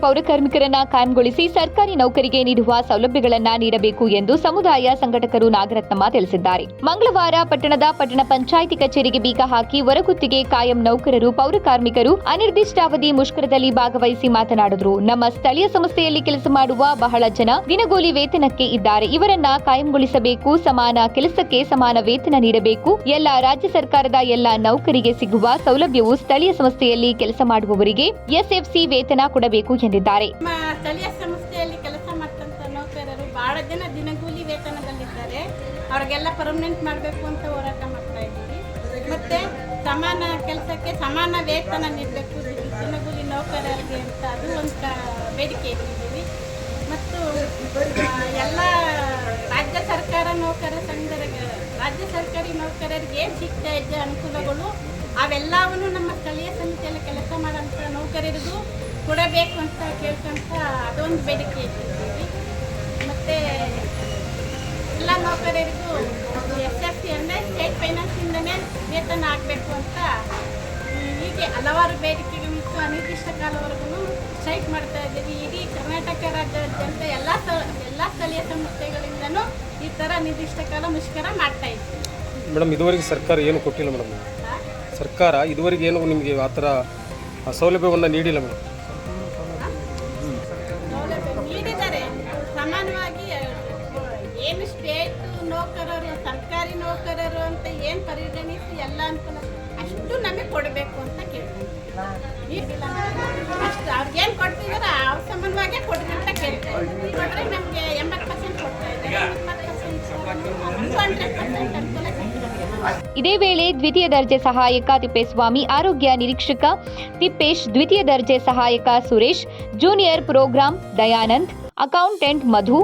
ಪೌರಕಾರ್ಮಿಕರನ್ನ ಕಾಯಂಗೊಳಿಸಿ ಸರ್ಕಾರಿ ನೌಕರಿಗೆ ನೀಡುವ ಸೌಲಭ್ಯಗಳನ್ನ ನೀಡಬೇಕು ಎಂದು ಸಮುದಾಯ ಸಂಘಟಕರು ನಾಗರತ್ನಮ್ಮ ತಿಳಿಸಿದ್ದಾರೆ. ಮಂಗಳವಾರ ಪಟ್ಟಣ ಪಂಚಾಯಿತಿ ಕಚೇರಿಗೆ ಬೀಗ ಹಾಕಿ ಹೊರಗುತ್ತಿಗೆ ಕಾಯಂ ನೌಕರರು ಪೌರಕಾರ್ಮಿಕರು ಅನಿರ್ದಿಷ್ಟಾವಧಿ ಮುಷ್ಕರದಲ್ಲಿ ಭಾಗವಹಿಸಿ ಮಾತನಾಡಿದರು. ನಮ್ಮ ಸ್ಥಳೀಯ ಸಂಸ್ಥೆಯಲ್ಲಿ ಕೆಲಸ ಮಾಡುವ ಬಹಳ ಜನ ದಿನಗೂಲಿ ವೇತನಕ್ಕೆ ಇದ್ದಾರೆ. ಇವರನ್ನ ಕಾಯಂಗೊಳಿಸಬೇಕು. ಸಮಾನ ಕೆಲಸಕ್ಕೆ ಸಮಾನ ವೇತನ ನೀಡಬೇಕು. ಎಲ್ಲ ರಾಜ್ಯ ಸರ್ಕಾರದ ಎಲ್ಲ ನೌಕರಿಗೆ ಸಿಗುವ ಸೌಲಭ್ಯವು ಸ್ಥಳೀಯ ಸಂಸ್ಥೆಯಲ್ಲಿ ಕೆಲಸ ಮಾಡುವವರಿಗೆ ಎಸ್ಎಫ್ಸಿ ವೇತನ ಕೊಡಬೇಕು ಎಂದಿದ್ದಾರೆ. ಸ್ಥಳೀಯ ಸಂಸ್ಥೆಯಲ್ಲಿ ಕೆಲಸ ಮಾಡ್ತಂತ ನೌಕರರು ಬಹಳ ಜನ ದಿನಗೂಲಿ ವೇತನದಲ್ಲಿದ್ದಾರೆ. ಅವ್ರಿಗೆಲ್ಲ ಪರ್ಮನೆಂಟ್ ಮಾಡಬೇಕು ಅಂತ ಹೋರಾಟ ಮಾಡ್ತಾ ಇದ್ದೀವಿ. ಮತ್ತೆ ಸಮಾನ ಕೆಲಸಕ್ಕೆ ಸಮಾನ ವೇತನ ನೀಡಬೇಕು ದಿನಗೂಲಿ ನೌಕರರಿಗೆ ಅಂತ ಅದು ಒಂದು ಬೇಡಿಕೆ ಇಟ್ಟಿದ್ದೀವಿ. ಮತ್ತು ಎಲ್ಲ ರಾಜ್ಯ ಸರ್ಕಾರ ನೌಕರ ಸಂಘರಿಗೆ ರಾಜ್ಯ ಸರ್ಕಾರಿ ನೌಕರರಿಗೆ ಏನು ಸಿಗ್ತಾ ಇದ್ದ ಅನುಕೂಲಗಳು ಅವೆಲ್ಲವನ್ನು ನಮ್ಮ ಸ್ಥಳೀಯ ಸಮಿತಿಯಲ್ಲಿ ಕೆಲಸ ಮಾಡೋಂಥ ನೌಕರರಿಗೂ ಕೊಡಬೇಕು ಅಂತ ಕೇಳ್ಕೊಂತ ಅದೊಂದು ಬೇಡಿಕೆ ಇಟ್ಟಿದ್ದೀವಿ. ಮತ್ತು ಎಲ್ಲ ನೌಕರರಿಗೂ SFC ಅಂದರೆ ಸ್ಟೇಟ್ ಫೈನಾನ್ಸಿಂದನೇ ವೇತನ ಆಗಬೇಕು ಅಂತ ಹೀಗೆ ಹಲವಾರು ಬೇಡಿಕೆಗಳಿತ್ತು. ಅನಿರ್ದಿಷ್ಟ ಕಾಲವರೆಗೂ ಸ್ಟ್ರೈಕ್ ಮಾಡ್ತಾ ಇದ್ದೀವಿ. ಇಡೀ ಕರ್ನಾಟಕ ರಾಜ್ಯಾದ್ಯಂತ ಎಲ್ಲ ಸ್ಥಳೀಯ ಸಂಸ್ಥೆಗಳಿಂದನೂ ಈ ಥರ ನಿರ್ದಿಷ್ಟ ಕಾಲ ಮುಷ್ಕರ ಮಾಡ್ತಾ ಇದ್ದೀವಿ. ಮೇಡಮ್, ಇದುವರೆಗೆ ಸರ್ಕಾರ ಏನು ಕೊಟ್ಟಿಲ್ಲ ಮೇಡಮ್. ಸರ್ಕಾರ ಇದುವರೆಗೆ ಏನು ನಿಮಗೆ ಆ ಥರ ಸೌಲಭ್ಯವನ್ನು ನೀಡಿಲ್ಲ ಮೇಡಮ್. ಸೌಲಭ್ಯ ನೀಡಿದ್ದಾರೆ ಸಮಾನವಾಗಿ. ಏನು ಸ್ಟೇಟ್ ನೌಕರರು ಸರ್ಕಾರಿ ನೌಕರರು ಅಂತ ಏನು ಪರಿಗಣಿಸಿ ಎಲ್ಲ ಅನುಕೂಲ ಅಷ್ಟು ನಮಗೆ ಕೊಡಬೇಕು ಅಂತ ಕೇಳ್ತೀವಿ. ಅಷ್ಟು ಅವ್ರಿಗೇನು ಕೊಡ್ತಿದ್ದಾರೆ ಅವ್ರ ಸಮಾನವಾಗೇ ಕೊಡ್ರಿ ಅಂತ ಕೇಳ್ತಾರೆ. ಕೊಟ್ಟರೆ ನಮಗೆ 80% ಕೊಡ್ತಾ ಇದ್ದಾರೆ. 100% ಅನುಕೂಲ ಸಿಗ್ತದೆ. ಇದೇ ವೇಳೆ ದ್ವಿತೀಯ ದರ್ಜೆ ಸಹಾಯಕ ತಿಪ್ಪೇಸ್ವಾಮಿ, ಆರೋಗ್ಯ ನಿರೀಕ್ಷಕ ತಿಪ್ಪೇಶ್, ದ್ವಿತೀಯ ದರ್ಜೆ ಸಹಾಯಕ Suresh, junior programme Dayanand, accountant Madhu,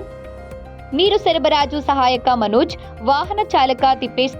ನೀರು ಸರಬರಾಜು ಸಹಾಯಕ ಮನೋಜ್, ವಾಹನ ಚಾಲಕ ತಿಪ್ಪೇಶ್